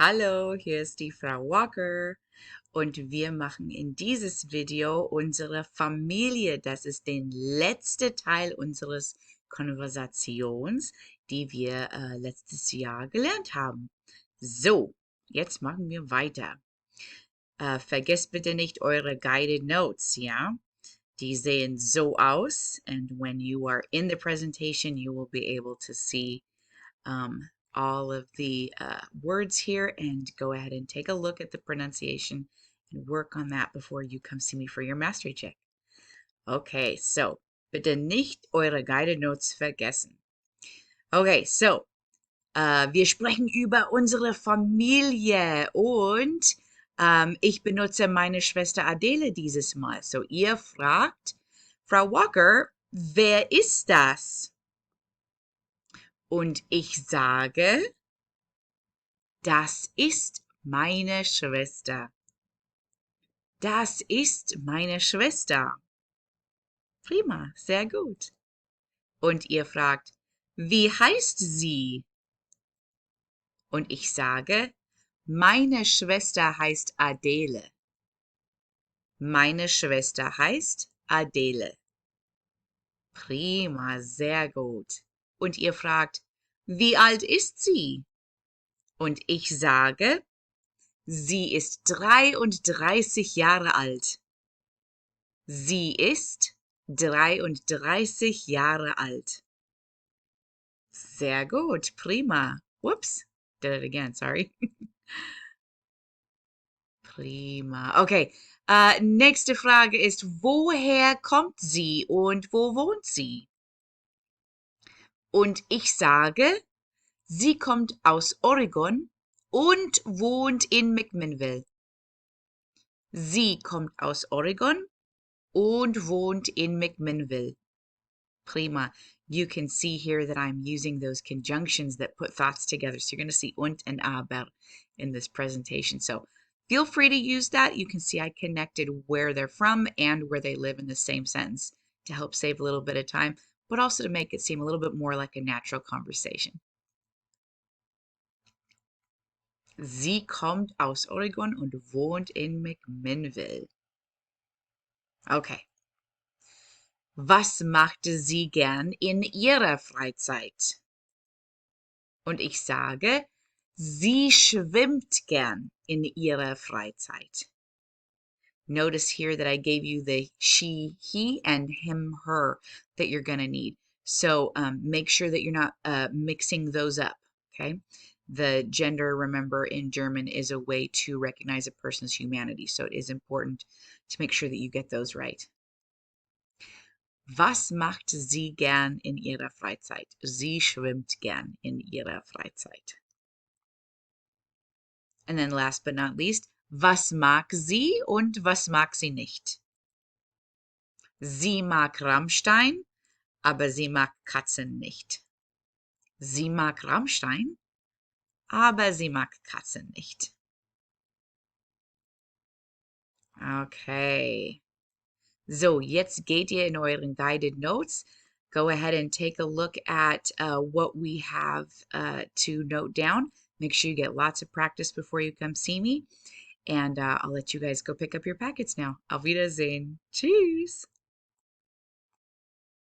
Hallo, hier ist die Frau Walker und wir machen in dieses Video unsere Familie. Das ist der letzte Teil unseres Konversations, die wir letztes Jahr gelernt haben. So, jetzt machen wir weiter. Vergesst bitte nicht eure Guided Notes, ja? Die sehen so aus, and when you are in the presentation, you will be able to see all of the words here and go ahead and take a look at the pronunciation and work on that before you come see me for your mastery check. Okay, so bitte nicht eure Guided Notes vergessen. Okay, so wir sprechen über unsere Familie und ich benutze meine Schwester Adele dieses Mal. So ihr fragt, Frau Walker, wer ist das? Und ich sage, das ist meine Schwester. Das ist meine Schwester. Prima, sehr gut. Und ihr fragt, wie heißt sie? Und ich sage, meine Schwester heißt Adele. Meine Schwester heißt Adele. Prima, sehr gut. Und ihr fragt, wie alt ist sie? Und ich sage, sie ist 33 Jahre alt. Sie ist 33 Jahre alt. Sehr gut, prima. Whoops, did it again, sorry. Prima. Okay, nächste Frage ist, woher kommt sie und wo wohnt sie? Und ich sage, sie kommt aus Oregon und wohnt in McMinnville. Sie kommt aus Oregon und wohnt in McMinnville. Prima. You can see here that I'm using those conjunctions that put thoughts together. So you're going to see und and aber in this presentation. So feel free to use that. You can see I connected where they're from and where they live in the same sentence to help save a little bit of time, but also to make it seem a little bit more like a natural conversation. Sie kommt aus Oregon und wohnt in McMinnville. Okay. Was machte sie gern in ihrer Freizeit? Und ich sage, sie schwimmt gern in ihrer Freizeit. Notice here that I gave you the she, he, and him, her that you're going to need. So make sure that you're not mixing those up, okay? The gender, remember, in German is a way to recognize a person's humanity. So it is important to make sure that you get those right. Was macht sie gern in ihrer Freizeit? Sie schwimmt gern in ihrer Freizeit. And then last but not least, was mag sie und was mag sie nicht? Sie mag Rammstein, aber sie mag Katzen nicht. Sie mag Rammstein, aber sie mag Katzen nicht. Okay. So, jetzt geht ihr in euren Guided Notes. Go ahead and take a look at what we have to note down. Make sure you get lots of practice before you come see me. And I'll let you guys go pick up your packets now. Auf Wiedersehen. Tschüss.